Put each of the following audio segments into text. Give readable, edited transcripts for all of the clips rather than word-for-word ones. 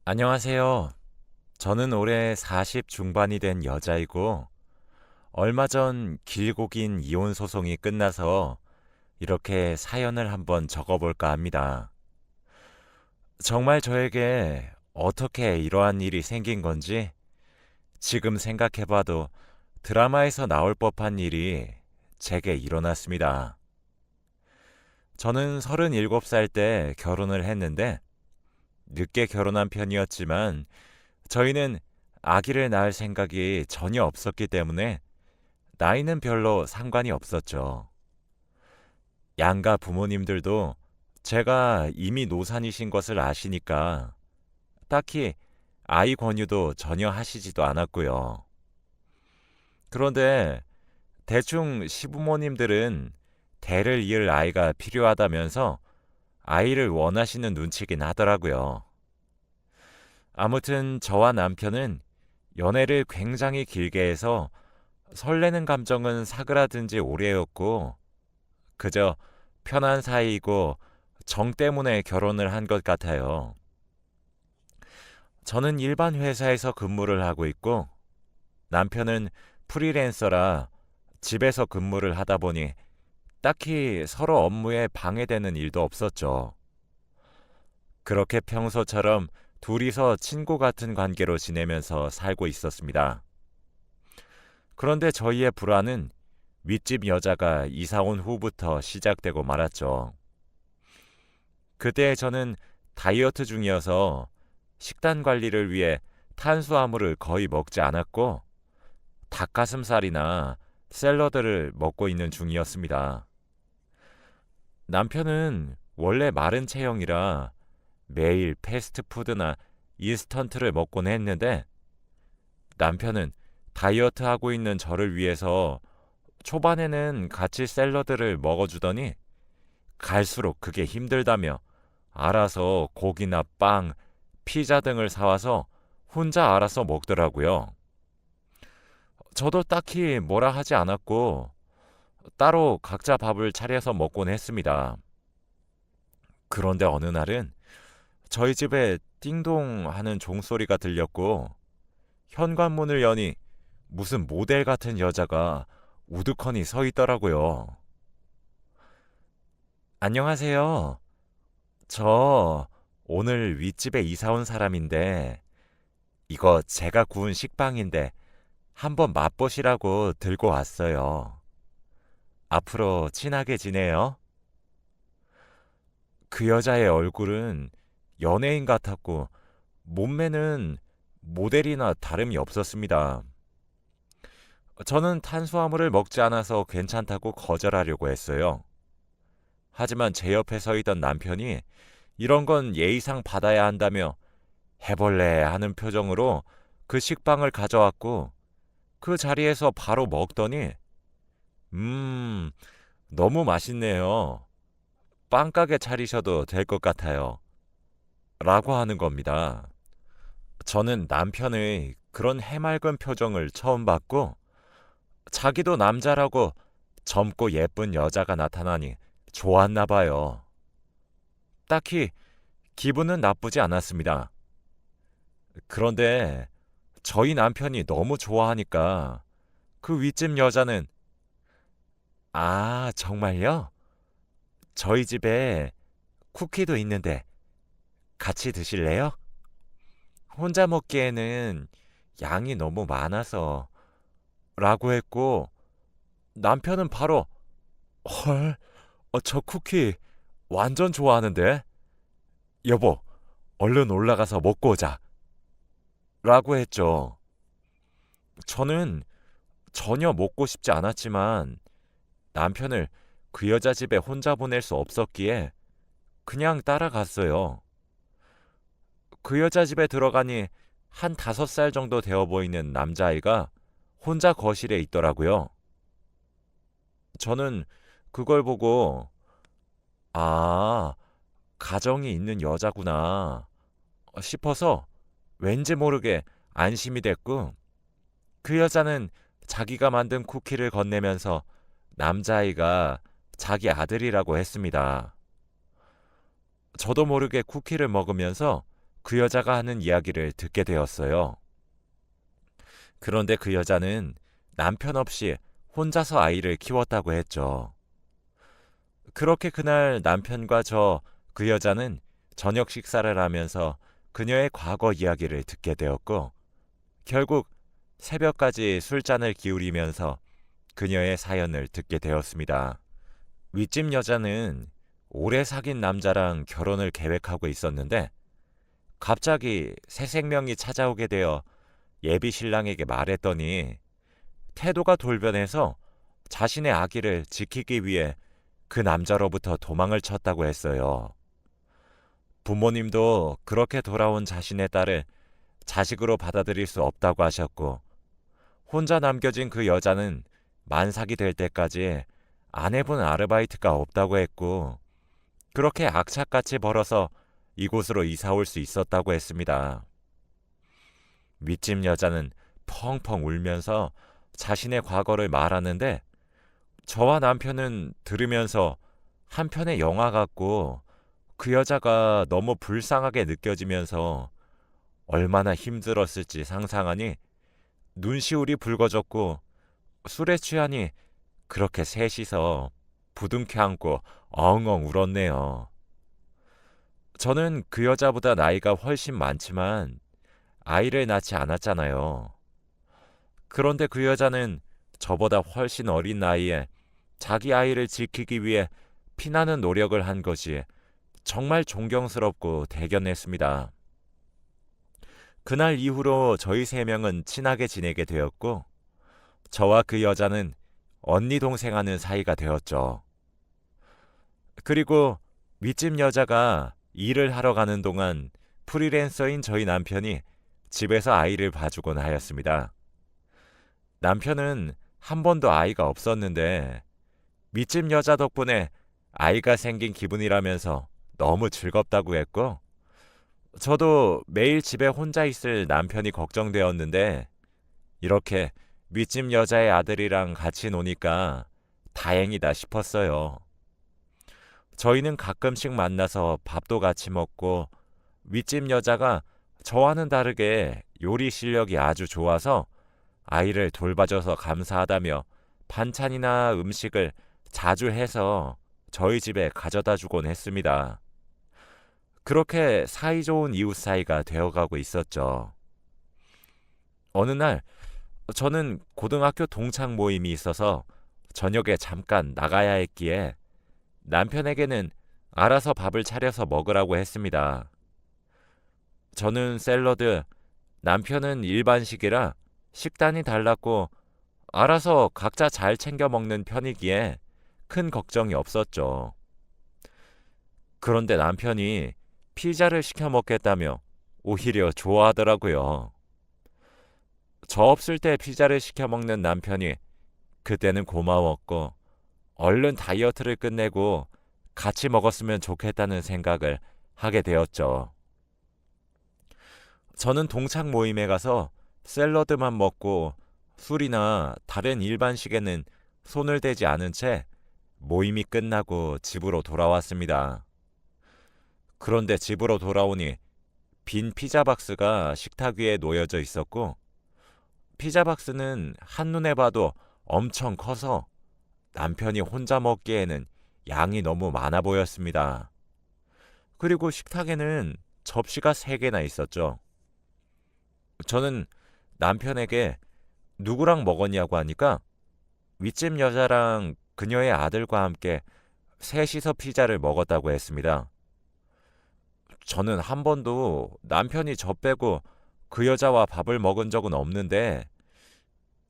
안녕하세요. 저는 올해 40 중반이 된 여자이고, 얼마 전 길고 긴 이혼 소송이 끝나서 이렇게 사연을 한번 적어볼까 합니다. 정말 저에게 어떻게 이러한 일이 생긴 건지 지금 생각해봐도 드라마에서 나올 법한 일이 제게 일어났습니다. 저는 37살 때 결혼을 했는데, 늦게 결혼한 편이었지만, 저희는 아기를 낳을 생각이 전혀 없었기 때문에 나이는 별로 상관이 없었죠. 양가 부모님들도 제가 이미 노산이신 것을 아시니까 딱히 아이 권유도 전혀 하시지도 않았고요. 그런데 대충 시부모님들은 대를 이을 아이가 필요하다면서 아이를 원하시는 눈치긴 하더라고요. 아무튼 저와 남편은 연애를 굉장히 길게 해서 설레는 감정은 사그라든 지 오래였고, 그저 편한 사이이고 정 때문에 결혼을 한 것 같아요. 저는 일반 회사에서 근무를 하고 있고, 남편은 프리랜서라 집에서 근무를 하다 보니 딱히 서로 업무에 방해되는 일도 없었죠. 그렇게 평소처럼 둘이서 친구 같은 관계로 지내면서 살고 있었습니다. 그런데 저희의 불화는 윗집 여자가 이사 온 후부터 시작되고 말았죠. 그때 저는 다이어트 중이어서 식단 관리를 위해 탄수화물을 거의 먹지 않았고, 닭가슴살이나 샐러드를 먹고 있는 중이었습니다. 남편은 원래 마른 체형이라 매일 패스트푸드나 인스턴트를 먹곤 했는데, 남편은 다이어트하고 있는 저를 위해서 초반에는 같이 샐러드를 먹어주더니 갈수록 그게 힘들다며 알아서 고기나 빵, 피자 등을 사와서 혼자 알아서 먹더라고요. 저도 딱히 뭐라 하지 않았고 따로 각자 밥을 차려서 먹곤 했습니다. 그런데 어느 날은 저희 집에 띵동 하는 종소리가 들렸고, 현관문을 여니 무슨 모델 같은 여자가 우두커니 서 있더라고요. 안녕하세요. 저 오늘 윗집에 이사 온 사람인데, 이거 제가 구운 식빵인데 한번 맛보시라고 들고 왔어요. 앞으로 친하게 지내요. 그 여자의 얼굴은 연예인 같았고, 몸매는 모델이나 다름이 없었습니다. 저는 탄수화물을 먹지 않아서 괜찮다고 거절하려고 했어요. 하지만 제 옆에 서 있던 남편이 이런 건 예의상 받아야 한다며 해볼래 하는 표정으로 그 식빵을 가져왔고, 그 자리에서 바로 먹더니 음, 너무 맛있네요. 빵가게 차리셔도 될 것 같아요. 라고 하는 겁니다. 저는 남편의 그런 해맑은 표정을 처음 봤고, 자기도 남자라고 젊고 예쁜 여자가 나타나니 좋았나 봐요. 딱히 기분은 나쁘지 않았습니다. 그런데 저희 남편이 너무 좋아하니까 그 윗집 여자는 아, 정말요? 저희 집에 쿠키도 있는데 같이 드실래요? 혼자 먹기에는 양이 너무 많아서 라고 했고, 남편은 바로 헐, 저 쿠키 완전 좋아하는데 여보, 얼른 올라가서 먹고 오자 라고 했죠. 저는 전혀 먹고 싶지 않았지만 남편을 그 여자 집에 혼자 보낼 수 없었기에 그냥 따라갔어요. 그 여자 집에 들어가니 한 5살 정도 되어 보이는 남자아이가 혼자 거실에 있더라고요. 저는 그걸 보고 아, 가정이 있는 여자구나 싶어서 왠지 모르게 안심이 됐고, 그 여자는 자기가 만든 쿠키를 건네면서 남자아이가 자기 아들이라고 했습니다. 저도 모르게 쿠키를 먹으면서 그 여자가 하는 이야기를 듣게 되었어요. 그런데 그 여자는 남편 없이 혼자서 아이를 키웠다고 했죠. 그렇게 그날 남편과 그 여자는 저녁 식사를 하면서 그녀의 과거 이야기를 듣게 되었고, 결국 새벽까지 술잔을 기울이면서 그녀의 사연을 듣게 되었습니다. 윗집 여자는 오래 사귄 남자랑 결혼을 계획하고 있었는데 갑자기 새 생명이 찾아오게 되어 예비 신랑에게 말했더니 태도가 돌변해서 자신의 아기를 지키기 위해 그 남자로부터 도망을 쳤다고 했어요. 부모님도 그렇게 돌아온 자신의 딸을 자식으로 받아들일 수 없다고 하셨고, 혼자 남겨진 그 여자는 만삭이 될 때까지 안 해본 아르바이트가 없다고 했고, 그렇게 악착같이 벌어서 이곳으로 이사 올 수 있었다고 했습니다. 윗집 여자는 펑펑 울면서 자신의 과거를 말하는데, 저와 남편은 들으면서 한편의 영화 같고 그 여자가 너무 불쌍하게 느껴지면서 얼마나 힘들었을지 상상하니 눈시울이 붉어졌고, 술에 취하니 그렇게 셋이서 부둥켜 안고 엉엉 울었네요. 저는 그 여자보다 나이가 훨씬 많지만 아이를 낳지 않았잖아요. 그런데 그 여자는 저보다 훨씬 어린 나이에 자기 아이를 지키기 위해 피나는 노력을 한 것이 정말 존경스럽고 대견했습니다. 그날 이후로 저희 세 명은 친하게 지내게 되었고, 저와 그 여자는 언니 동생하는 사이가 되었죠. 그리고 윗집 여자가 일을 하러 가는 동안 프리랜서인 저희 남편이 집에서 아이를 봐주곤 하였습니다. 남편은 한 번도 아이가 없었는데 윗집 여자 덕분에 아이가 생긴 기분이라면서 너무 즐겁다고 했고, 저도 매일 집에 혼자 있을 남편이 걱정되었는데 이렇게 윗집 여자의 아들이랑 같이 노니까 다행이다 싶었어요. 저희는 가끔씩 만나서 밥도 같이 먹고, 윗집 여자가 저와는 다르게 요리 실력이 아주 좋아서 아이를 돌봐줘서 감사하다며 반찬이나 음식을 자주 해서 저희 집에 가져다 주곤 했습니다. 그렇게 사이좋은 이웃 사이가 되어가고 있었죠. 어느 날 저는 고등학교 동창 모임이 있어서 저녁에 잠깐 나가야 했기에 남편에게는 알아서 밥을 차려서 먹으라고 했습니다. 저는 샐러드, 남편은 일반식이라 식단이 달랐고 알아서 각자 잘 챙겨 먹는 편이기에 큰 걱정이 없었죠. 그런데 남편이 피자를 시켜 먹겠다며 오히려 좋아하더라고요. 저 없을 때 피자를 시켜 먹는 남편이 그때는 고마웠고, 얼른 다이어트를 끝내고 같이 먹었으면 좋겠다는 생각을 하게 되었죠. 저는 동창 모임에 가서 샐러드만 먹고 술이나 다른 일반식에는 손을 대지 않은 채 모임이 끝나고 집으로 돌아왔습니다. 그런데 집으로 돌아오니 빈 피자 박스가 식탁 위에 놓여져 있었고, 피자 박스는 한눈에 봐도 엄청 커서 남편이 혼자 먹기에는 양이 너무 많아 보였습니다. 그리고 식탁에는 접시가 3개나 있었죠. 저는 남편에게 누구랑 먹었냐고 하니까 윗집 여자랑 그녀의 아들과 함께 셋이서 피자를 먹었다고 했습니다. 저는 한 번도 남편이 저 빼고 그 여자와 밥을 먹은 적은 없는데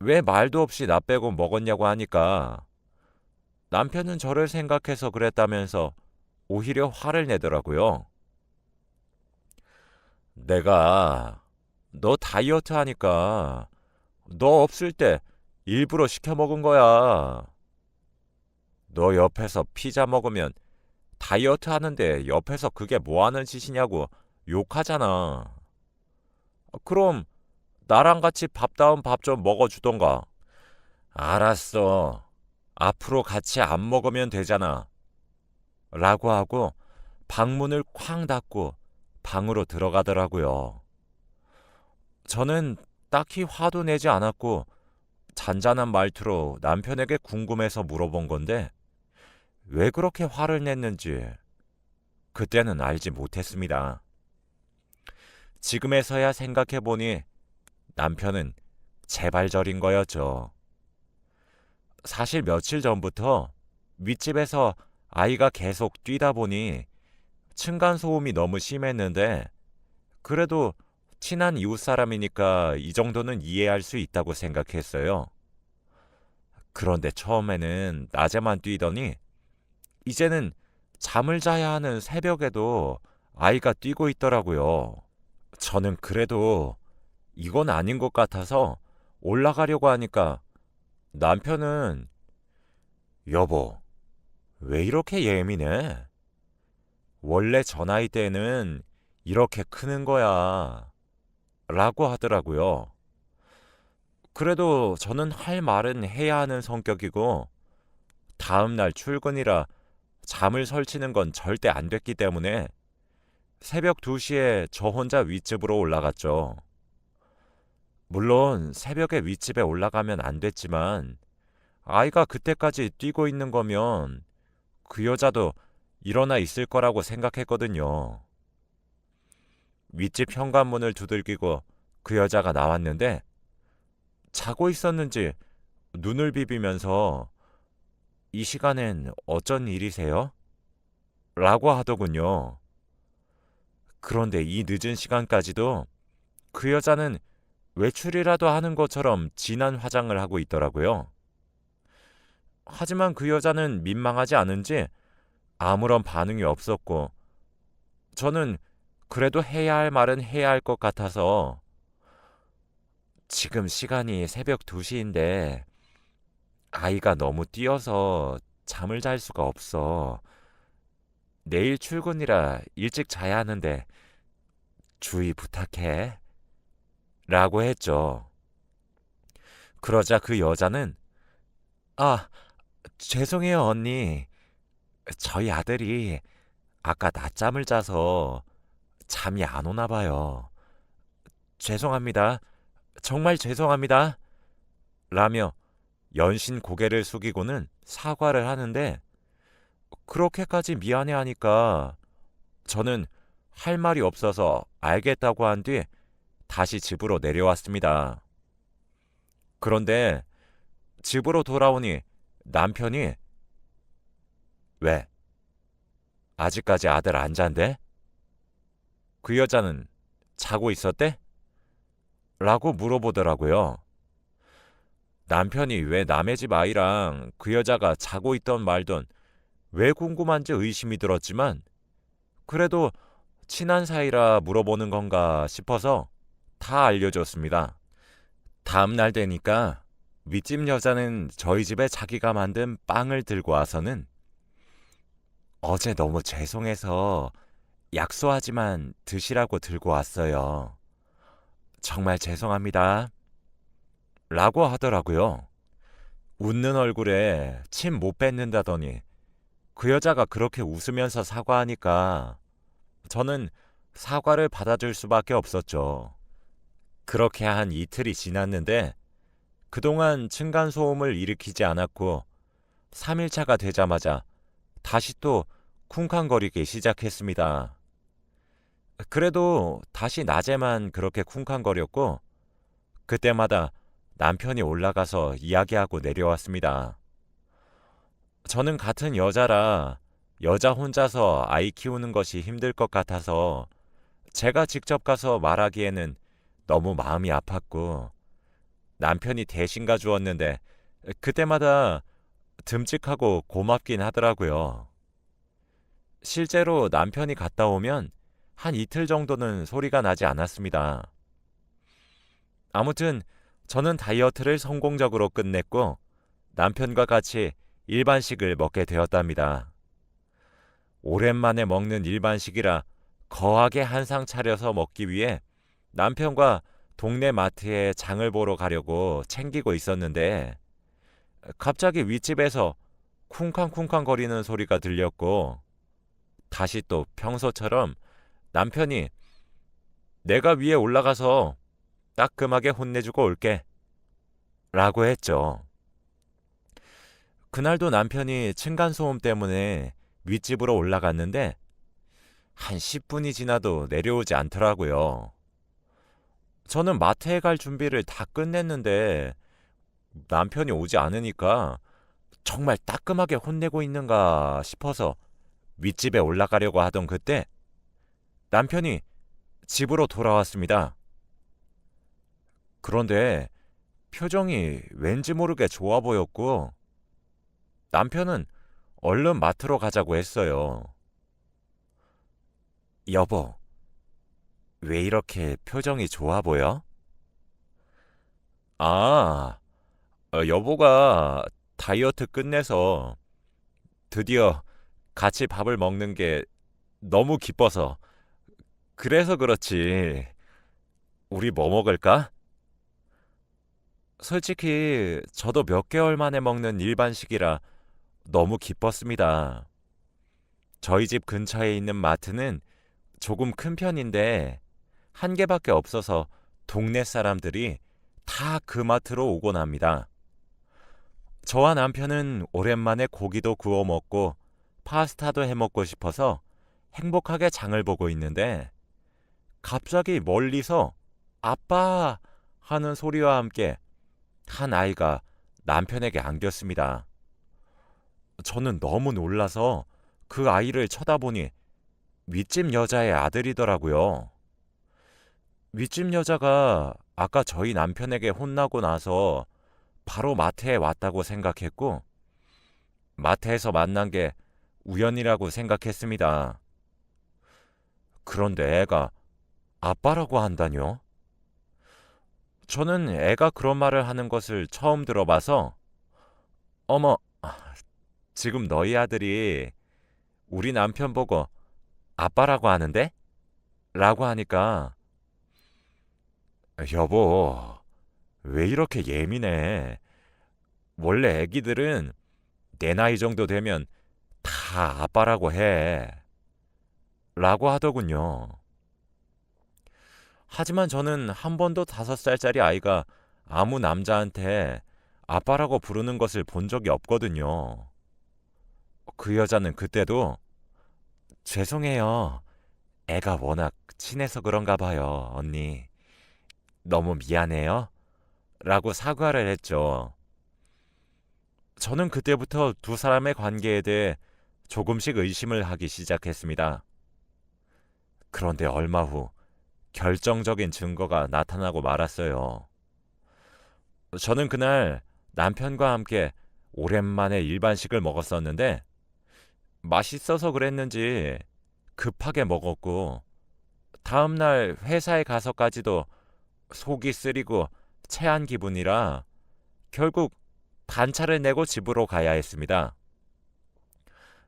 왜 말도 없이 나 빼고 먹었냐고 하니까 남편은 저를 생각해서 그랬다면서 오히려 화를 내더라고요. 내가 너 다이어트 하니까 너 없을 때 일부러 시켜 먹은 거야. 너 옆에서 피자 먹으면 다이어트 하는데 옆에서 그게 뭐 하는 짓이냐고 욕하잖아. 그럼 나랑 같이 밥다운 밥 좀 먹어주던가. 알았어. 앞으로 같이 안 먹으면 되잖아. 라고 하고 방문을 쾅 닫고 방으로 들어가더라고요. 저는 딱히 화도 내지 않았고 잔잔한 말투로 남편에게 궁금해서 물어본 건데 왜 그렇게 화를 냈는지 그때는 알지 못했습니다. 지금에서야 생각해보니 남편은 재발절인 거였죠. 사실 며칠 전부터 윗집에서 아이가 계속 뛰다 보니 층간소음이 너무 심했는데 그래도 친한 이웃 사람이니까 이 정도는 이해할 수 있다고 생각했어요. 그런데 처음에는 낮에만 뛰더니 이제는 잠을 자야 하는 새벽에도 아이가 뛰고 있더라고요. 저는 그래도 이건 아닌 것 같아서 올라가려고 하니까 남편은 여보, 왜 이렇게 예민해? 원래 저 나이 때는 이렇게 크는 거야. 라고 하더라고요. 그래도 저는 할 말은 해야 하는 성격이고 다음날 출근이라 잠을 설치는 건 절대 안 됐기 때문에 새벽 2시에 저 혼자 윗집으로 올라갔죠. 물론 새벽에 윗집에 올라가면 안 됐지만 아이가 그때까지 뛰고 있는 거면 그 여자도 일어나 있을 거라고 생각했거든요. 윗집 현관문을 두들기고 그 여자가 나왔는데 자고 있었는지 눈을 비비면서 이 시간엔 어쩐 일이세요? 라고 하더군요. 그런데 이 늦은 시간까지도 그 여자는 외출이라도 하는 것처럼 진한 화장을 하고 있더라고요. 하지만 그 여자는 민망하지 않은지 아무런 반응이 없었고 저는 그래도 해야 할 말은 해야 할 것 같아서 지금 시간이 새벽 2시인데 아이가 너무 뛰어서 잠을 잘 수가 없어. 내일 출근이라 일찍 자야 하는데 주의 부탁해. 라고 했죠. 그러자 그 여자는 아, 죄송해요, 언니. 저희 아들이 아까 낮잠을 자서 잠이 안 오나 봐요. 죄송합니다. 정말 죄송합니다. 라며 연신 고개를 숙이고는 사과를 하는데 그렇게까지 미안해하니까 저는 할 말이 없어서 알겠다고 한 뒤 다시 집으로 내려왔습니다. 그런데 집으로 돌아오니 남편이 왜? 아직까지 아들 안 잔대? 그 여자는 자고 있었대? 라고 물어보더라고요. 남편이 왜 남의 집 아이랑 그 여자가 자고 있던 말던 왜 궁금한지 의심이 들었지만 그래도 친한 사이라 물어보는 건가 싶어서 다 알려줬습니다. 다음 날 되니까 윗집 여자는 저희 집에 자기가 만든 빵을 들고 와서는 어제 너무 죄송해서 약소하지만 드시라고 들고 왔어요. 정말 죄송합니다. 라고 하더라고요. 웃는 얼굴에 침 못 뱉는다더니 그 여자가 그렇게 웃으면서 사과하니까 저는 사과를 받아줄 수밖에 없었죠. 그렇게 한 이틀이 지났는데 그동안 층간소음을 일으키지 않았고 3일차가 되자마자 다시 또 쿵쾅거리기 시작했습니다. 그래도 다시 낮에만 그렇게 쿵쾅거렸고 그때마다 남편이 올라가서 이야기하고 내려왔습니다. 저는 같은 여자라 여자 혼자서 아이 키우는 것이 힘들 것 같아서 제가 직접 가서 말하기에는 너무 마음이 아팠고 남편이 대신 가주었는데 그때마다 듬직하고 고맙긴 하더라고요. 실제로 남편이 갔다 오면 한 이틀 정도는 소리가 나지 않았습니다. 아무튼 저는 다이어트를 성공적으로 끝냈고 남편과 같이 일반식을 먹게 되었답니다. 오랜만에 먹는 일반식이라 거하게 한상 차려서 먹기 위해 남편과 동네 마트에 장을 보러 가려고 챙기고 있었는데 갑자기 윗집에서 쿵쾅쿵쾅 거리는 소리가 들렸고 다시 또 평소처럼 남편이 내가 위에 올라가서 따끔하게 혼내주고 올게 라고 했죠. 그날도 남편이 층간소음 때문에 윗집으로 올라갔는데 한 10분이 지나도 내려오지 않더라고요. 저는 마트에 갈 준비를 다 끝냈는데 남편이 오지 않으니까 정말 따끔하게 혼내고 있는가 싶어서 윗집에 올라가려고 하던 그때 남편이 집으로 돌아왔습니다. 그런데 표정이 왠지 모르게 좋아 보였고 남편은 얼른 마트로 가자고 했어요. 여보, 왜 이렇게 표정이 좋아 보여? 아, 여보가 다이어트 끝내서 드디어 같이 밥을 먹는 게 너무 기뻐서 그래서 그렇지. 우리 뭐 먹을까? 솔직히 저도 몇 개월 만에 먹는 일반식이라 너무 기뻤습니다. 저희 집 근처에 있는 마트는 조금 큰 편인데 한 개밖에 없어서 동네 사람들이 다 그 마트로 오곤 합니다. 저와 남편은 오랜만에 고기도 구워 먹고 파스타도 해 먹고 싶어서 행복하게 장을 보고 있는데 갑자기 멀리서 아빠 하는 소리와 함께 한 아이가 남편에게 안겼습니다. 저는 너무 놀라서 그 아이를 쳐다보니 윗집 여자의 아들이더라고요. 윗집 여자가 아까 저희 남편에게 혼나고 나서 바로 마트에 왔다고 생각했고 마트에서 만난 게 우연이라고 생각했습니다. 그런데 애가 아빠라고 한다뇨? 저는 애가 그런 말을 하는 것을 처음 들어봐서 어머, 지금 너희 아들이 우리 남편 보고 아빠라고 하는데? 라고 하니까 여보, 왜 이렇게 예민해? 원래 애기들은 내 나이 정도 되면 다 아빠라고 해. 라고 하더군요. 하지만 저는 한 번도 5살짜리 아이가 아무 남자한테 아빠라고 부르는 것을 본 적이 없거든요. 그 여자는 그때도 죄송해요. 애가 워낙 친해서 그런가 봐요, 언니. 너무 미안해요. 라고 사과를 했죠. 저는 그때부터 두 사람의 관계에 대해 조금씩 의심을 하기 시작했습니다. 그런데 얼마 후 결정적인 증거가 나타나고 말았어요. 저는 그날 남편과 함께 오랜만에 일반식을 먹었었는데 맛있어서 그랬는지 급하게 먹었고 다음날 회사에 가서까지도 속이 쓰리고 체한 기분이라 결국 반차를 내고 집으로 가야 했습니다.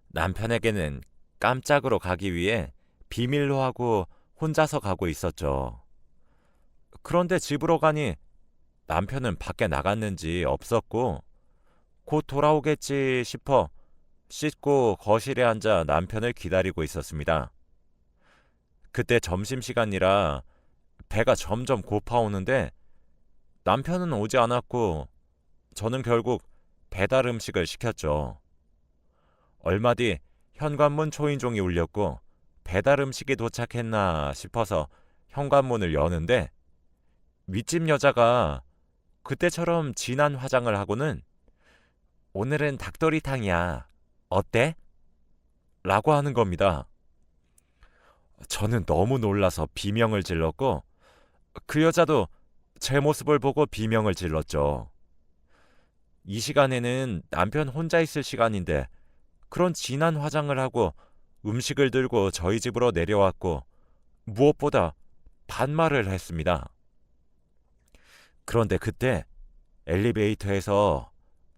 남편에게는 깜짝으로 가기 위해 비밀로 하고 혼자서 가고 있었죠. 그런데 집으로 가니 남편은 밖에 나갔는지 없었고 곧 돌아오겠지 싶어 씻고 거실에 앉아 남편을 기다리고 있었습니다. 그때 점심시간이라 배가 점점 고파오는데 남편은 오지 않았고 저는 결국 배달 음식을 시켰죠. 얼마 뒤 현관문 초인종이 울렸고 배달 음식이 도착했나 싶어서 현관문을 여는데 윗집 여자가 그때처럼 진한 화장을 하고는 오늘은 닭도리탕이야. 어때? 라고 하는 겁니다. 저는 너무 놀라서 비명을 질렀고 그 여자도 제 모습을 보고 비명을 질렀죠. 이 시간에는 남편 혼자 있을 시간인데 그런 진한 화장을 하고 음식을 들고 저희 집으로 내려왔고 무엇보다 반말을 했습니다. 그런데 그때 엘리베이터에서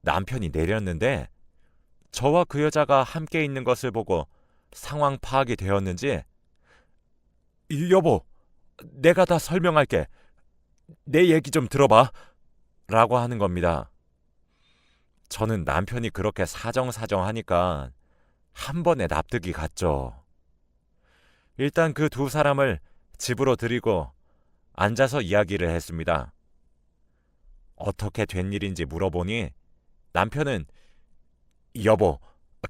남편이 내렸는데 저와 그 여자가 함께 있는 것을 보고 상황 파악이 되었는지 여보, 내가 다 설명할게. 내 얘기 좀 들어봐. 라고 하는 겁니다. 저는 남편이 그렇게 사정사정하니까 한 번에 납득이 갔죠. 일단 그 두 사람을 집으로 들이고 앉아서 이야기를 했습니다. 어떻게 된 일인지 물어보니 남편은 여보,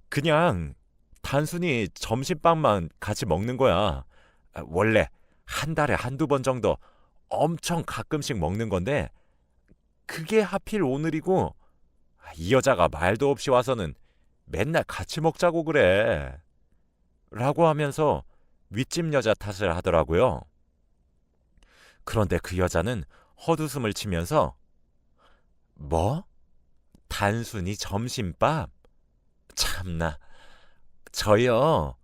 그냥 단순히 점심밥만 같이 먹는 거야. 원래 한 달에 한두 번 정도 엄청 가끔씩 먹는 건데 그게 하필 오늘이고 이 여자가 말도 없이 와서는 맨날 같이 먹자고 그래. 라고 하면서 윗집 여자 탓을 하더라고요. 그런데 그 여자는 헛웃음을 치면서 뭐? 단순히 점심밥? 참나. 저요.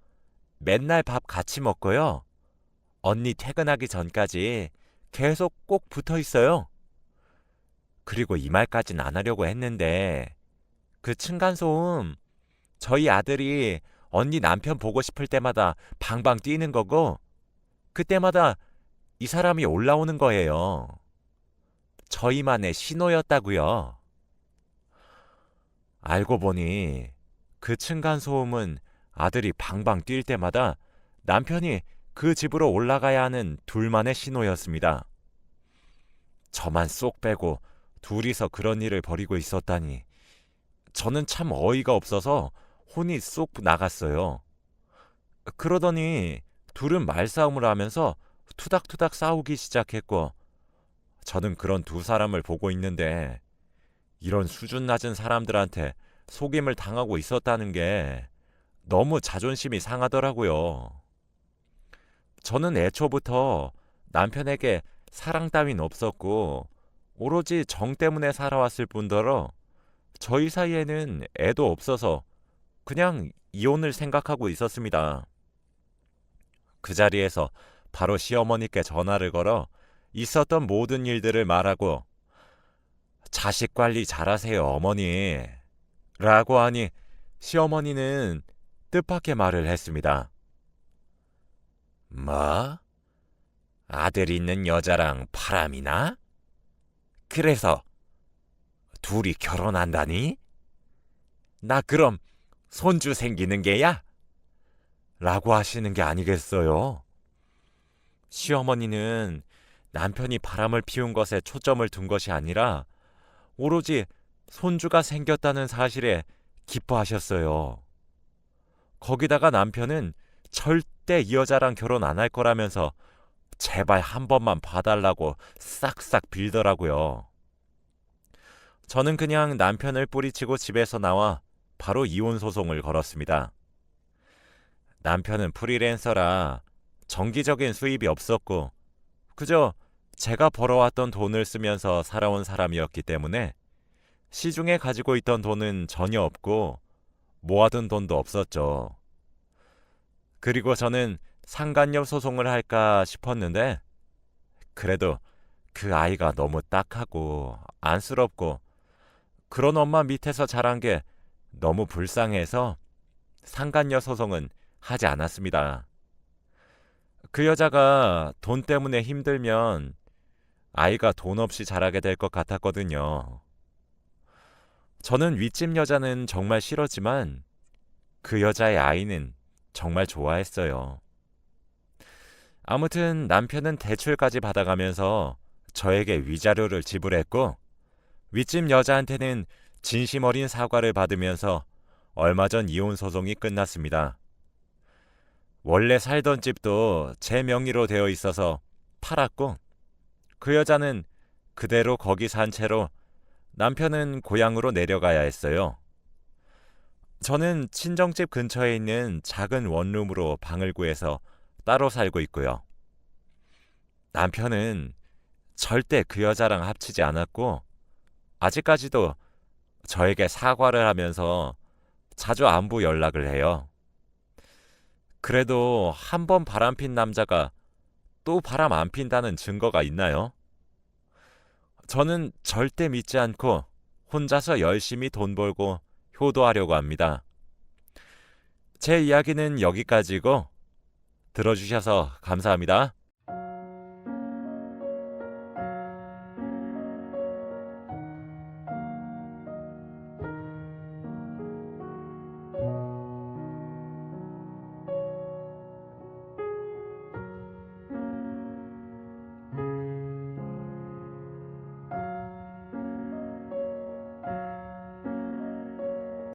맨날 밥 같이 먹고요. 언니 퇴근하기 전까지 계속 꼭 붙어 있어요. 그리고 이 말까진 안 하려고 했는데 그 층간소음 저희 아들이 언니 남편 보고 싶을 때마다 방방 뛰는 거고 그때마다 이 사람이 올라오는 거예요. 저희만의 신호였다고요. 알고 보니 그 층간소음은 아들이 방방 뛸 때마다 남편이 그 집으로 올라가야 하는 둘만의 신호였습니다. 저만 쏙 빼고 둘이서 그런 일을 벌이고 있었다니 저는 참 어이가 없어서 혼이 쏙 나갔어요. 그러더니 둘은 말싸움을 하면서 투닥투닥 싸우기 시작했고 저는 그런 두 사람을 보고 있는데 이런 수준 낮은 사람들한테 속임을 당하고 있었다는 게 너무 자존심이 상하더라고요. 저는 애초부터 남편에게 사랑 따윈 없었고 오로지 정 때문에 살아왔을 뿐더러 저희 사이에는 애도 없어서 그냥 이혼을 생각하고 있었습니다. 그 자리에서 바로 시어머니께 전화를 걸어 있었던 모든 일들을 말하고 자식 관리 잘하세요 어머니 라고 하니 시어머니는 뜻밖의 말을 했습니다. 뭐? 아들 있는 여자랑 바람이나? 그래서 둘이 결혼한다니? 나 그럼 손주 생기는 게야? 라고 하시는 게 아니겠어요? 시어머니는 남편이 바람을 피운 것에 초점을 둔 것이 아니라 오로지 손주가 생겼다는 사실에 기뻐하셨어요. 거기다가 남편은 절대 이 여자랑 결혼 안 할 거라면서 제발 한 번만 봐달라고 싹싹 빌더라고요. 저는 그냥 남편을 뿌리치고 집에서 나와 바로 이혼 소송을 걸었습니다. 남편은 프리랜서라 정기적인 수입이 없었고 그저 제가 벌어왔던 돈을 쓰면서 살아온 사람이었기 때문에 시중에 가지고 있던 돈은 전혀 없고 모아둔 돈도 없었죠. 그리고 저는 상간녀 소송을 할까 싶었는데 그래도 그 아이가 너무 딱하고 안쓰럽고 그런 엄마 밑에서 자란 게 너무 불쌍해서 상간녀 소송은 하지 않았습니다. 그 여자가 돈 때문에 힘들면 아이가 돈 없이 자라게 될 것 같았거든요. 저는 윗집 여자는 정말 싫었지만 그 여자의 아이는 정말 좋아했어요. 아무튼 남편은 대출까지 받아가면서 저에게 위자료를 지불했고 윗집 여자한테는 진심 어린 사과를 받으면서 얼마 전 이혼 소송이 끝났습니다. 원래 살던 집도 제 명의로 되어 있어서 팔았고 그 여자는 그대로 거기 산 채로 남편은 고향으로 내려가야 했어요. 저는 친정집 근처에 있는 작은 원룸으로 방을 구해서 따로 살고 있고요. 남편은 절대 그 여자랑 합치지 않았고 아직까지도 저에게 사과를 하면서 자주 안부 연락을 해요. 그래도 한 번 바람핀 남자가 또 바람 안 핀다는 증거가 있나요? 저는 절대 믿지 않고 혼자서 열심히 돈 벌고 효도하려고 합니다. 제 이야기는 여기까지고 들어주셔서 감사합니다.